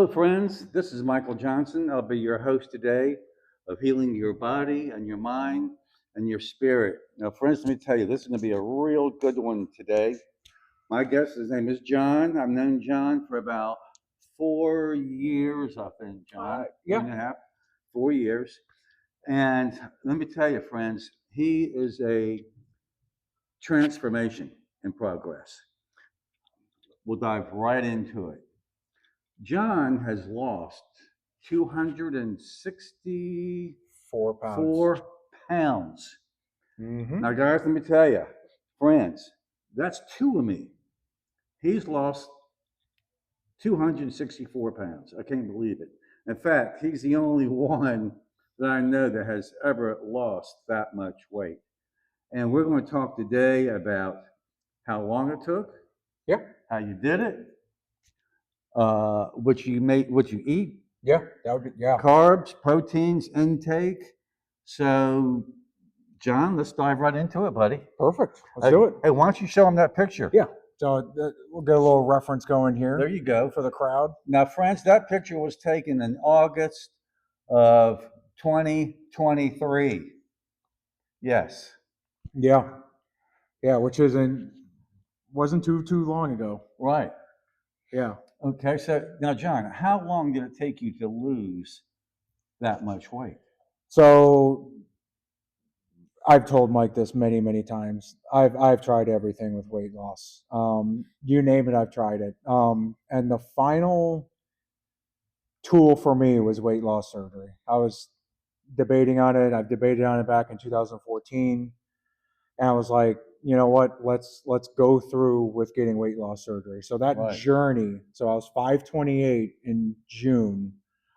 Hello, friends. This is Michael Johnson. I'll be your host today of healing your body and your mind and your spirit. Now, friends, let me tell you, this is going to be a real good one today. My guest, his name is John. I've known John for about 4 years, I think, John. Yeah. 3.5, 4 years. And let me tell you, friends, he is a transformation in progress. We'll dive right into it. John has lost 264 £4. pounds. Mm-hmm. Now, guys, let me tell you, friends, that's two of me. He's lost 264 pounds. I can't believe it. In fact, he's the only one that I know that has ever lost that much weight. And we're going to talk today about how long it took, Yeah. how you did it, what you eat, Yeah. That would be, yeah. carbs, proteins intake. So, John, let's dive right into it, buddy. Perfect. Let's do it. Hey, why don't you show them that picture? Yeah. So we'll get a little reference going here. There you go. For the crowd. Now, friends, that picture was taken in August of 2023. Yes. Yeah. Yeah, which wasn't too long ago. Right. Yeah. Okay. So now, John, how long did it take you to lose that much weight? So I've told Mike this many times. I've tried everything with weight loss. You name it, I've tried it. And the final tool for me was weight loss surgery. I was debating on it. I've debated on it back in 2014, and I was like, you know what? Let's go through with getting weight loss surgery. So that Right. journey. So I was 528 in June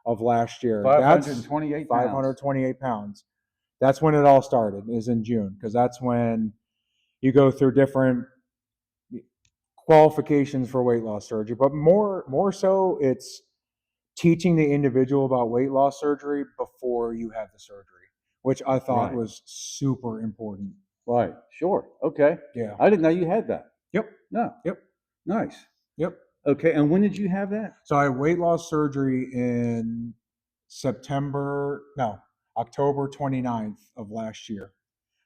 of last year. 528 That's 528 pounds. That's when it all started. Is in June, because that's when you go through different qualifications for weight loss surgery. But more so, it's teaching the individual about weight loss surgery before you have the surgery, which I thought Right. was super important. Right. Sure. Okay. Yeah. I didn't know you had that. Yep. No. Yep. Nice. Yep. Okay. And when did you have that? So I had weight loss surgery in October 29th of last year.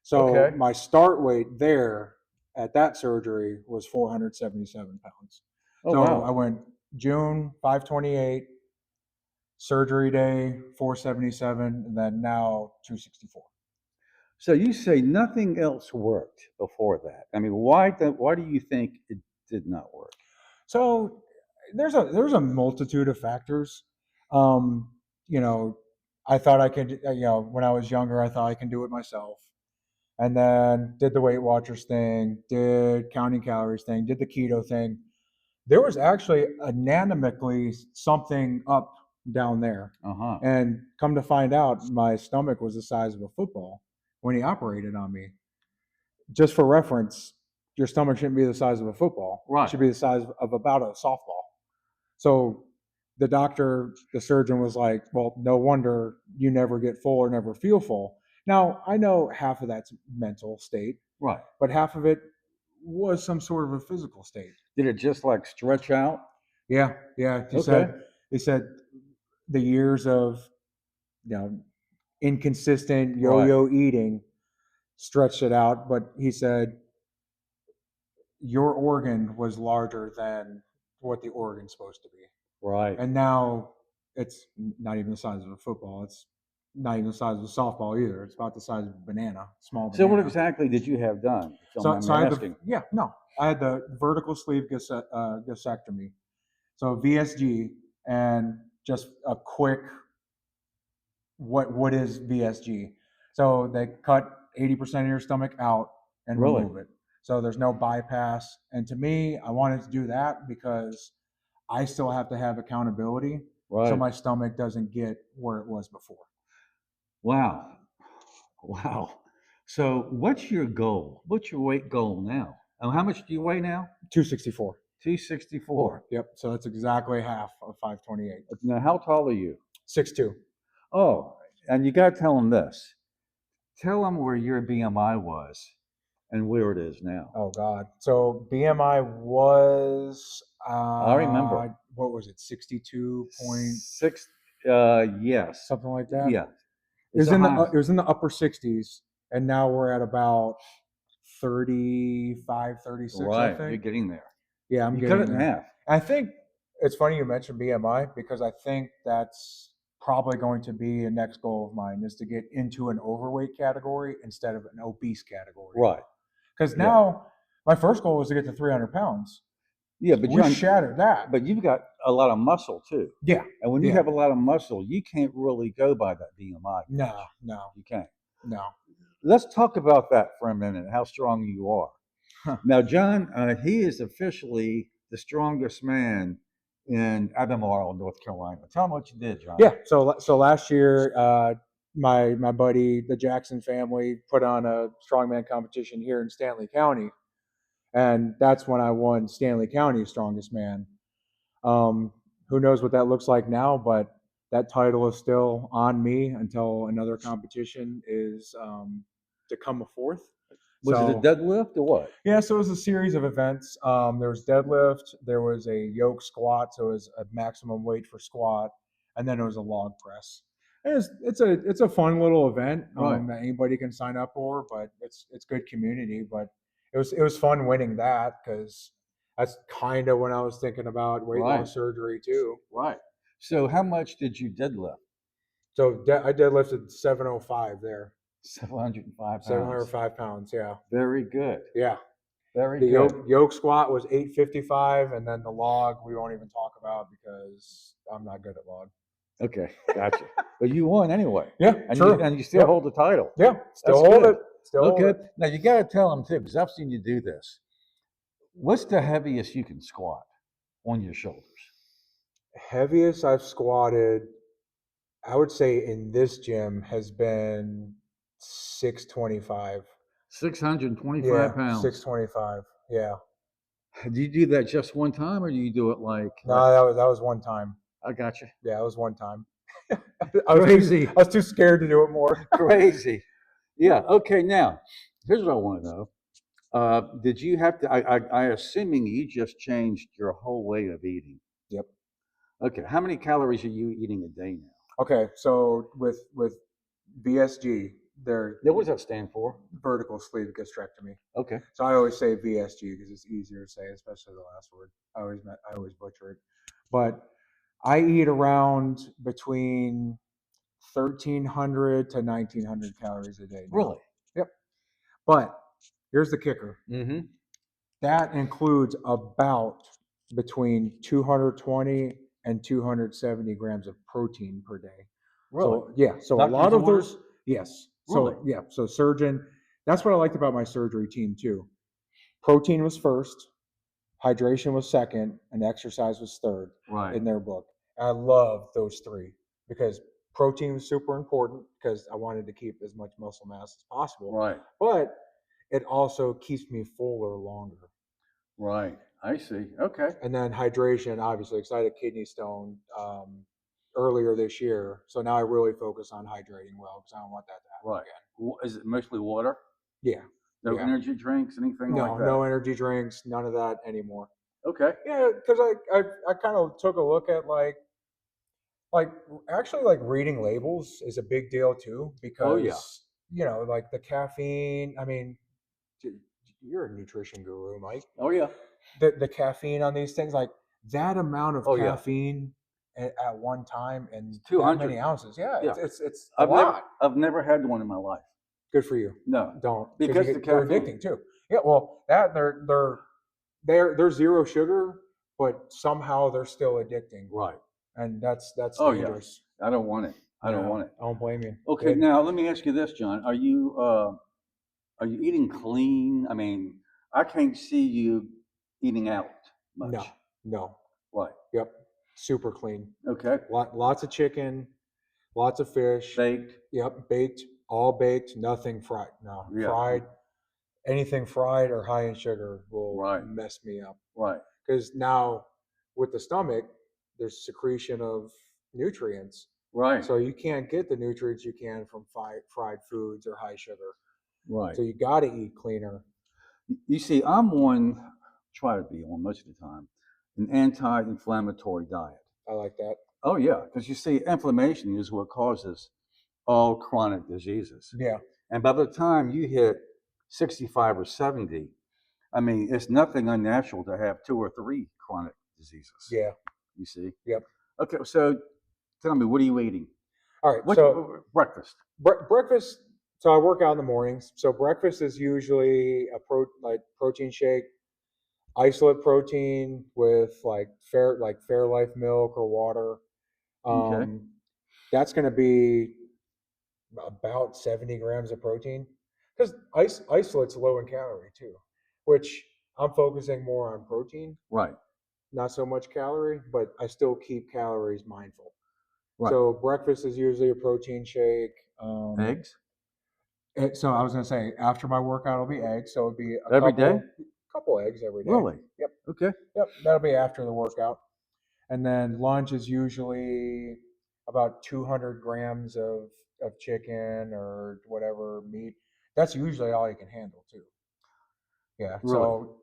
So Okay. my start weight there at that surgery was 477 pounds. Oh, so wow. I went June 528, surgery day 477, and then now 264. So you say nothing else worked before that. I mean, why do you think it did not work? So there's a multitude of factors. Um, you know, I thought I could, when I was younger, I thought I can do it myself. And then did the Weight Watchers thing, did counting calories thing, did the keto thing. There was actually anemically something up down there. Uh-huh. And come to find out, my stomach was the size of a football when he operated on me. Just for reference, your stomach shouldn't be the size of a football. Right. It should be the size of about a softball. So the surgeon was like, well, no wonder you never get full or never feel full. Now, I know half of that's mental state, Right. but half of it was some sort of a physical state. Did it just like stretch out? Yeah. He said the years of inconsistent yo-yo eating stretched it out, but he said your organ was larger than what the organ's supposed to be. Right. And now it's not even the size of a football. It's not even the size of a softball either. It's about the size of a banana, small banana. So what exactly did you have done? I had the vertical sleeve gastrectomy. So VSG, and just a quick, what is VSG? So they cut 80% of your stomach out and remove it. So there's no bypass. And to me, I wanted to do that because I still have to have accountability. Right. So my stomach doesn't get where it was before. Wow. So what's your goal? What's your weight goal now? And how much do you weigh now? 264. 264. Yep. So that's exactly half of 528. Now, how tall are you? 6'2". Oh, and you got to tell them this. Tell them where your BMI was and where it is now. Oh God. So BMI was I remember. what was it? 62 point Six. Yes. something like that. Yeah. It It's was a in the high. it was in the upper 60s, and now we're at about 35, 36, I Right. You're think. getting there. Yeah, I'm You cut getting it in there. half. I think it's funny you mentioned BMI because I think that's probably going to be a next goal of mine is to get into an overweight category instead of an obese category. Right. Because Yeah. now my first goal was to get to 300 pounds. Yeah, but We John, shattered that. but you've got a lot of muscle too. Yeah. And when you Yeah. have a lot of muscle, you can't really go by that BMI. No, You can't. no. Let's talk about that for a minute, how strong you are. Huh. Now, John, he is officially the strongest man in Albemarle, North Carolina. Tell him what you did, John. Yeah. So last year, my buddy, the Jackson family, put on a strongman competition here in Stanley County, and that's when I won Stanley County's strongest man. Who knows what that looks like now, but that title is still on me until another competition is to come forth. Was it a So deadlift or what? yeah, so it was a series of events. There was deadlift, there was a yoke squat, so it was a maximum weight for squat, and then it was a log press. And it's a fun little event Right. that anybody can sign up for, but it's good community. But it was fun winning that because that's kind of when I was thinking about weight Right. loss surgery too. Right. So, how much did you deadlift? So I deadlifted 705 there, 705 pounds. 705 pounds. Yeah, Very good. yeah. Very The good. yoke squat was 855, and then the log we won't even talk about because I'm not good at log. Okay, gotcha. But you won anyway. Yeah, And true. you still Yep. hold the title. Yeah, still That's hold good. it. Still hold Okay. it. Now you got to tell them too, because I've seen you do this. What's the heaviest you can squat on your shoulders? Heaviest I've squatted, I would say in this gym has been 625. 625 Yeah, pounds. 625. Yeah. Do you do that just one time, or do you do it like? No, that was one time. I got you. Yeah, it was one time. Crazy. I was too scared to do it more. Crazy. Yeah. Okay. Now, here's what I want to know. Did you have to? I assuming you just changed your whole way of eating. Yep. Okay. How many calories are you eating a day now? Okay, so with VSG, they're What does that stand for? vertical sleeve gastrectomy. Okay. So I always say VSG because it's easier to say, especially the last word. I always butcher it. But I eat around between 1,300 to 1,900 calories a day. Now. Really? Yep. But here's the kicker. Mm-hmm. That includes about between 220 and 270 grams of protein per day. Really? So yeah, so a Doctor's lot of orders? those, yes. Really? So yeah, so surgeon, that's what I liked about my surgery team too. Protein was first, hydration was second, and exercise was third Right. in their book. And I love those three because protein was super important because I wanted to keep as much muscle mass as possible. Right. But it also keeps me fuller longer. Right. I see. Okay. And then hydration, obviously, because I had a kidney stone earlier this year. So now I really focus on hydrating well because I don't want that to happen Right. again. Is it mostly water? Yeah. No Yeah. energy drinks, anything like No, that? no energy drinks, none of that anymore. Okay. Yeah, because I kind of took a look at like actually like reading labels is a big deal too Oh, yeah. because you know like the caffeine. I mean, you're a nutrition guru, Mike. Oh, yeah. The caffeine on these things, like that amount of Oh, yeah. caffeine at one time and that 200. many ounces. Yeah, Yeah. it's a lot. I've never had one in my life. Good for you. No. Don't Because you the they're caffeine. addicting too. Yeah, well, that they're zero sugar, but somehow they're still addicting. Right. And that's Oh, dangerous. yeah. I don't want it. I don't want it. I don't blame you. Okay. Good. Now, let me ask you this, John. Are you eating clean? I mean, I can't see you eating out much. No. Right. Yep. Super clean. Okay. Lots of chicken, lots of fish. Baked. Yep, baked, all baked, nothing fried. No, Yeah. fried. Anything fried or high in sugar will Right. mess me up. Right. Because now with the stomach, there's secretion of nutrients. Right. So you can't get the nutrients you can from fried foods or high sugar. Right. So you got to eat cleaner. you see, I'm on, try to be on most of the time, an anti-inflammatory diet. I like that. Oh yeah, because you see, inflammation is what causes all chronic diseases. Yeah. And by the time you hit 65 or 70, I mean, it's nothing unnatural to have two or three chronic diseases. Yeah. You see? Yep. Okay, so tell me, what are you eating? All right. What's So breakfast? breakfast. So I work out in the mornings. So breakfast is usually a protein shake, isolate protein with like Fairlife milk or water. Okay. Um, that's going to be about 70 grams of protein because isolate's low in calorie too, which I'm focusing more on protein, Right. not so much calorie, but I still keep calories mindful. Right. So breakfast is usually a protein shake. Eggs So I was gonna say after my workout it'll be eggs. So it'll be a every day? couple eggs every day. Really? Yep, Okay. yep. That'll be after the workout, and then lunch is usually about 200 grams of chicken or whatever meat. That's usually all you can handle too. Yeah. Really? So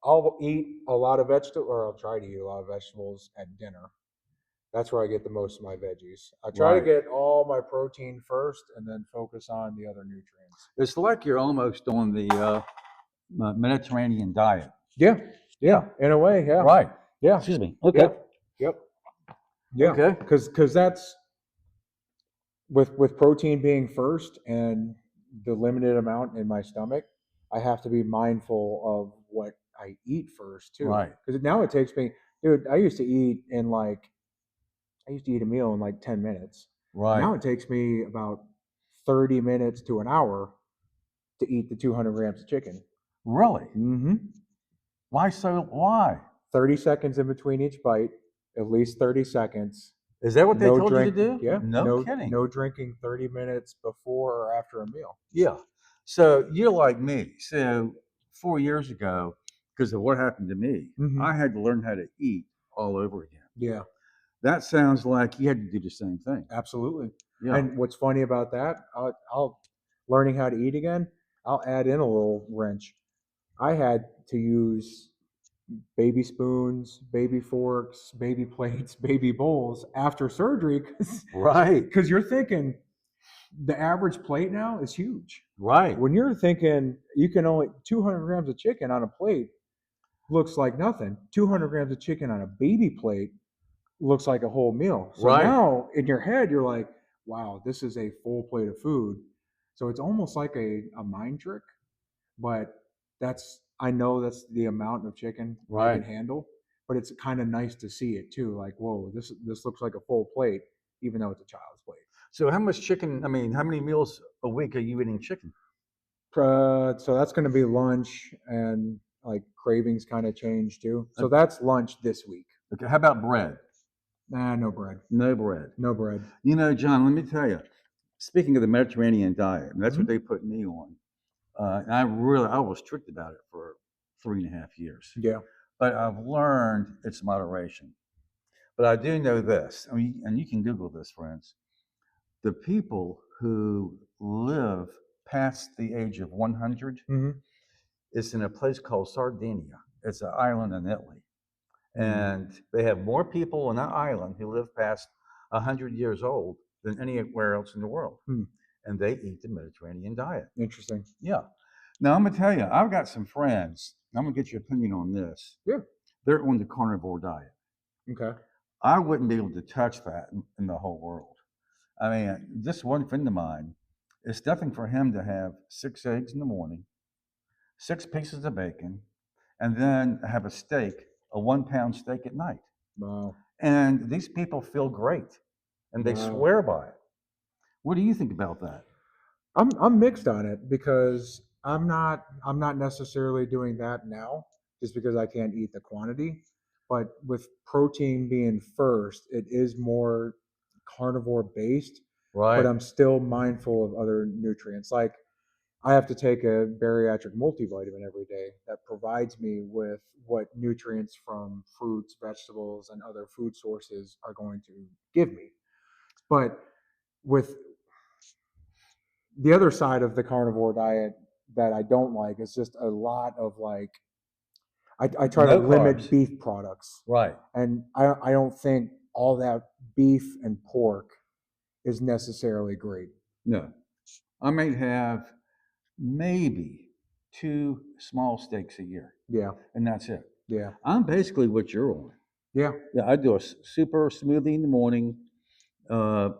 I'll eat a lot of vegetable, or I'll try to eat a lot of vegetables at dinner. That's where I get the most of my veggies. I try to Right. get all my protein first and then focus on the other nutrients. It's like you're almost on the Mediterranean diet. Yeah, yeah, in a way, yeah, Right. yeah, Excuse me. Okay. yep, yep, yeah. Okay. Because that's with protein being first and the limited amount in my stomach, I have to be mindful of what I eat first too. Right. Because now it takes me, dude. I used to eat a meal in like 10 minutes. Right. Now it takes me about 30 minutes to an hour to eat the 200 grams of chicken. Really? Mm-hmm. Why so? Why? 30 seconds in between each bite, at least 30 seconds. Is that what they No told you to drink. do? Yeah. No kidding. No drinking 30 minutes before or after a meal. Yeah. So you're like me. So 4 years ago, because of what happened to me, Mm-hmm. I had to learn how to eat all over again. Yeah. That sounds like you had to do the same thing. Absolutely. Yeah. And what's funny about that, I'll learning how to eat again. I'll add in a little wrench. I had to use baby spoons, baby forks, baby plates, baby bowls after surgery Right. because you're thinking the average plate now is huge. Right. When you're thinking you can only 200 grams of chicken on a plate looks like nothing. 200 grams of chicken on a baby plate looks like a whole meal. So Right. now in your head, you're like, wow, this is a full plate of food. So it's almost like a mind trick, but I know that's the amount of chicken I can Right. handle. But it's kind of nice to see it too. Like, whoa, this looks like a full plate, even though it's a child's plate. So how much chicken? I mean, how many meals a week are you eating chicken? So that's going to be lunch, and like cravings kind of change too. So Okay. that's lunch this week. Okay. How about bread? Nah, no bread. No bread. No bread. You know, John, let me tell you, speaking of the Mediterranean diet, and that's what Mhm. they put me on. And I was strict about it for 3.5 years. Yeah. But I've learned its moderation. But I do know this, I mean, and you can Google this, friends. The people who live past the age of 100 Mm-hmm. is in a place called Sardinia. It's an island in Italy. Mm. And they have more people on that island who live past 100 years old than anywhere else in the world. Mm. And they eat the Mediterranean diet. Interesting. Yeah. Now, I'm going to tell you, I've got some friends. I'm going to get your opinion on this. Yeah. They're on the carnivore diet. Okay. I wouldn't be able to touch that in the whole world. I mean, this one friend of mine, it's nothing for him to have 6 eggs in the morning, 6 pieces of bacon, and then have a steak, a 1 pound steak at night. Wow. And these people feel great and they Wow. swear by it. What do you think about that? I'm mixed on it because I'm not necessarily doing that now just because I can't eat the quantity. But with protein being first, it is more carnivore based, but Right. I'm still mindful of other nutrients. Like I have to take a bariatric multivitamin every day that provides me with what nutrients from fruits, vegetables, and other food sources are going to give me. But with the other side of the carnivore diet that I don't like. It's just a lot of like I try to No limit carbs. beef products, Right. and I don't think all that beef and pork is necessarily great. No. I may have maybe two small steaks a year, Yeah, and that's it. yeah, I'm basically what you're on. yeah. Yeah, I do a super smoothie in the morning, uh,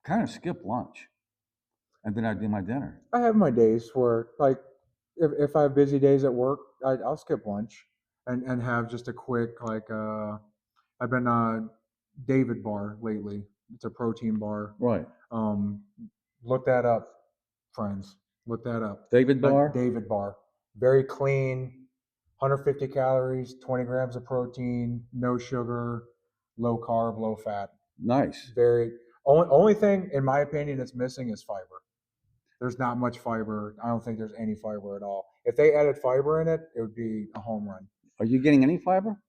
kind of skip lunch, and then I do my dinner. I have my days where like if I have busy days at work, I'll skip lunch and have just a quick like I've been David bar lately. It's a protein bar. Right. Um, look that up, friends. Look that up. David But bar? David bar, very clean, 150 calories, 20 grams of protein, no sugar, low carb, low fat. Nice. Very only thing in my opinion that's missing is fiber. There's not much fiber. I don't think there's any fiber at all. If they added fiber in it, it would be a home run. Are you getting any fiber?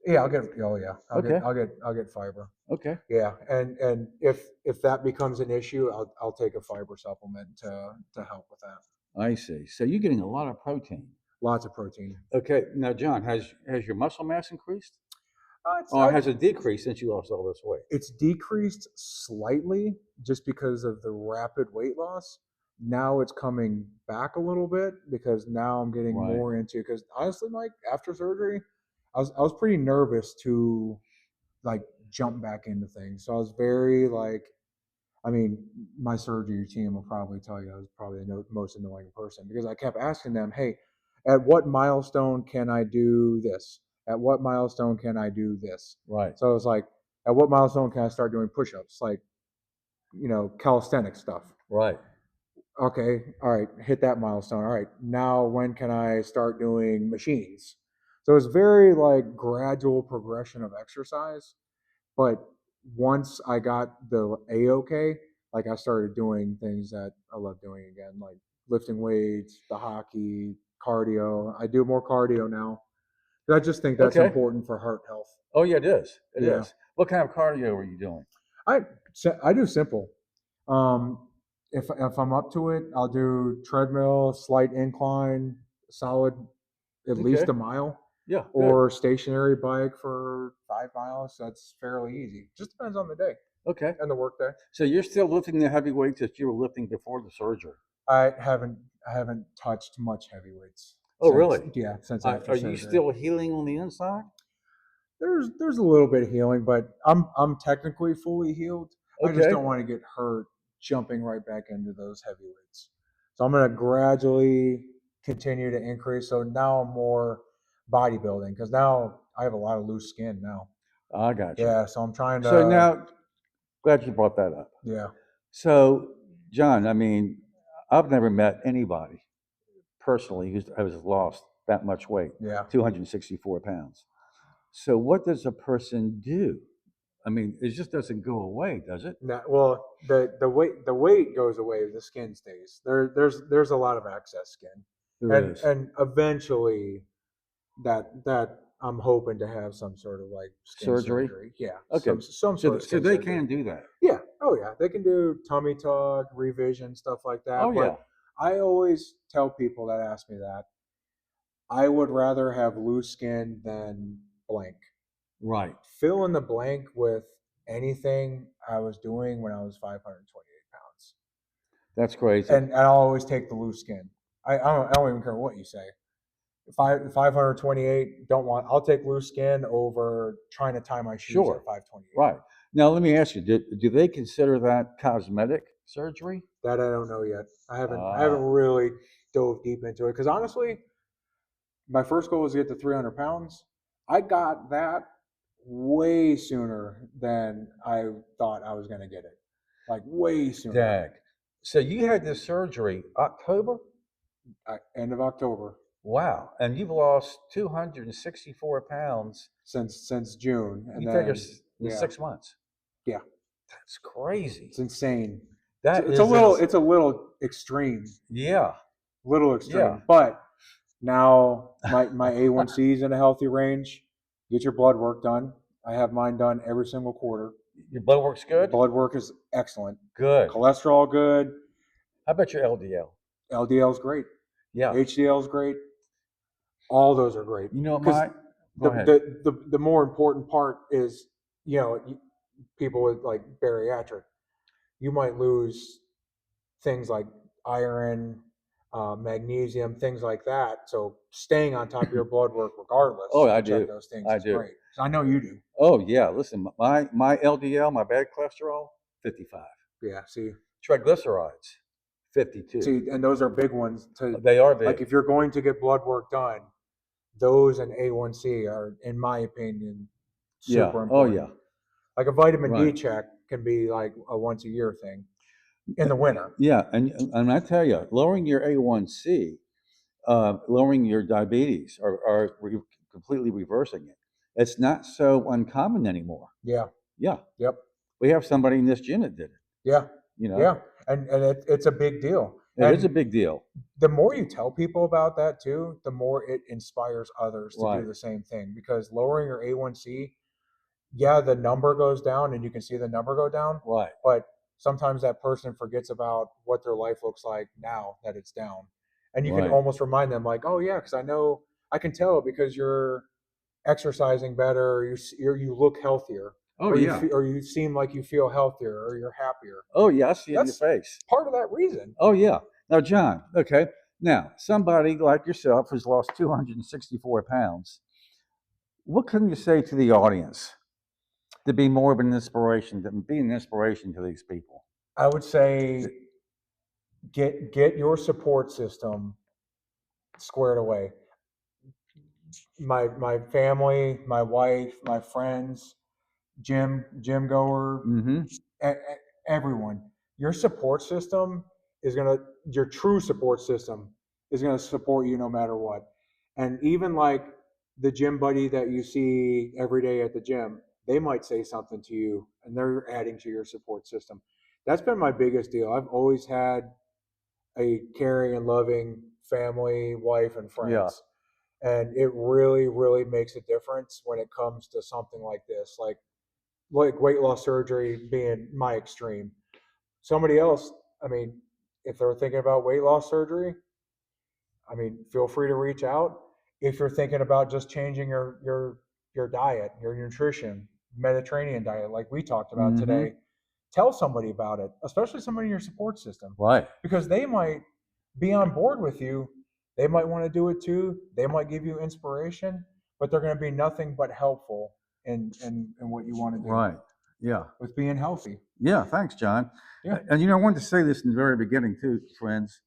Yeah, I'll get. Oh yeah, Okay. I'll get fiber. Okay. Yeah, and if that becomes an issue, I'll take a fiber supplement to help with that. I see. So you're getting a lot of protein. Lots of protein. Okay. Now, John, has your muscle mass increased, It's or has it decreased since you lost all this weight? it's decreased slightly just because of the rapid weight loss. Now it's coming back a little bit because now I'm getting Right. more into because honestly, Mike, after surgery, I was pretty nervous to like jump back into things. So I was very like I mean, my surgery team will probably tell you I was probably the most annoying person because I kept asking them, "Hey, at what milestone can I do this? At what milestone can I do this?" Right. So I was like, "At what milestone can I start doing push-ups? Like, calisthenic stuff." Right. Okay, all right, hit that milestone. All right, now when can I start doing machines? So it's very like gradual progression of exercise. But once I got the A-OK, like I started doing things that I love doing again, like lifting weights, the hockey, cardio. I do more cardio now. I just think that's Okay. important for heart health. Oh yeah, it is. It Yeah, is. What kind of cardio are you doing? I I do simple. If I'm up to it, I'll do treadmill, slight incline, solid at least Okay. a mile, Yeah. Good. or stationary bike for 5 miles. That's fairly easy. Just depends on the day Okay. and the work day. So you're still lifting the heavy weights that you were lifting before the surgery? I haven't touched much heavyweights Oh, since really? since after Are you surgery. still healing on the inside? There's a little bit of healing, but I'm technically fully healed. I just Okay. don't want to get hurt jumping right back into those heavyweights. So I'm going to gradually continue to increase. So now I'm more bodybuilding because now I have a lot of loose skin now. I got you. Yeah, so I'm trying So to. now, glad you brought that up. Yeah, So, John, I mean, I've never met anybody personally who's has lost that much weight, yeah. 264 pounds. So, what does a person do? I mean, it just doesn't go away, does it? No, well, the weight goes away, the skin stays. There's a lot of excess skin, There is and eventually that I'm hoping to have some sort of like skin surgery. surgery. Yeah, Okay, some so sort of so skin they surgery. can do that. Yeah. Oh yeah, they can do tummy tuck, revision, stuff like Oh that. yeah, But I always tell people that ask me that I would rather have loose skin than blank. right. Fill in the blank with anything I was doing when I was 528 pounds. That's crazy. And I'll always take the loose skin. I don't even care what you say. 528, don't want, I'll take loose skin over trying to tie my shoes at Sure. 528. Right. Now, let me ask you: do they consider that cosmetic surgery? That I don't know yet. I haven't Ah, really dove deep into it because honestly, my first goal was to get to 300 pounds. I got that way sooner than I thought I was going to get it. Like way sooner. dag. So you had this surgery October? End of October. Wow. And you've lost 264 pounds, Since June, and you figure, then in yeah, 6 months. yeah, That's crazy. it's insane. That It's a is, little it's a little extreme, yeah, little yeah. extreme. But now my A1C is in a healthy range. Get your blood work done. I have mine done every single quarter. Your blood works good? Blood work is excellent. Good. Cholesterol good. How about your LDL? LDL is great. Yeah. HDL is great. All those are great. You know, Because go ahead. the more important part is, people with like bariatric, you might lose things like iron, magnesium, things like that. So staying on top of your blood work regardless Oh, I to check do. those things I is do. great. I know you do. Oh, yeah. Listen, my LDL, my bad cholesterol, 55. Yeah. Triglycerides, 52. And those are big ones to, They are like, big. if you're going to get blood work done, those and A1C are, in my opinion, Yeah. super Oh, important. yeah. Like a vitamin D Right. check can be like a once a year thing in the winter. Yeah. And I tell you, lowering your A1C, lowering your diabetes, are completely reversing it. It's not so uncommon anymore. Yeah. Yeah. Yep. We have somebody in this gym that did it. Yeah. You know, Yeah. And it's a big deal. it is a And big deal. the more you tell people about that too, the more it inspires others to do Right. the same thing, because lowering your A1C, yeah, the number goes down and you can see the number go down, Right. but sometimes that person forgets about what their life looks like now that it's down. And you can Right. almost remind them like, oh yeah, because I can tell because you're exercising better, or you look healthier, Oh, or yeah. or you seem like you feel healthier, or you're happier. Oh, yeah. I see it in your That's face. part of that reason. Oh, yeah. Now, John, okay. Now, somebody like yourself who's lost 264 pounds, what can you say to the audience to be more of an inspiration, to be an inspiration to these people? I would say get your support system squared away. My family, my wife, my friends, gym goer, Mm-hmm. everyone. Your support system is gonna your true support system is gonna support you no matter what. And even like the gym buddy that you see every day at the gym, they might say something to you, and they're adding to your support system. That's been my biggest deal. I've always had a caring and loving family, wife, and Yeah. friends. And it really, really makes a difference when it comes to something like this, like weight loss surgery being my extreme. Somebody else, I mean, if they're thinking about weight loss surgery, I mean, feel free to reach out. If you're thinking about just changing your diet, your nutrition, Mediterranean diet, like we talked about Mm-hmm. today, tell somebody about it, especially somebody in your support system, Right. because they might be on board with you. They might want to do it too. They might give you inspiration, but they're going to be nothing but helpful in what you want to do Right. Yeah. with being healthy. Yeah. Thanks, John. Yeah. And I wanted to say this in the very beginning too, friends.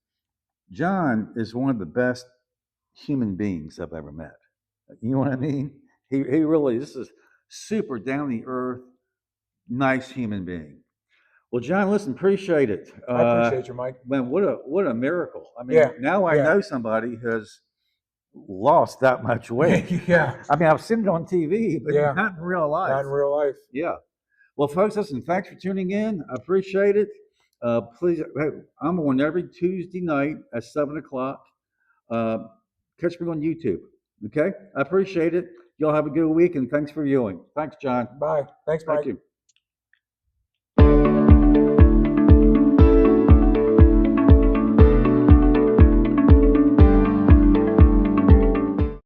John is one of the best human beings I've ever met. You know what I mean? He really, this is super down the earth, nice human being. Well, John, listen, appreciate it. I appreciate you, Mike. Man, what a miracle! I mean, Yeah. now I Yeah. know somebody who has lost that much weight. Yeah. I mean, I've seen it on TV, but Yeah. not in real life. Not in real life. Yeah. Well, folks, listen, thanks for tuning in. I appreciate it. Please, I'm on every Tuesday night at 7 o'clock. Uh, catch me on YouTube. Okay. I appreciate it. Y'all have a good week, and thanks for viewing. Thanks, John. Bye. Thanks, Thank Mike. you.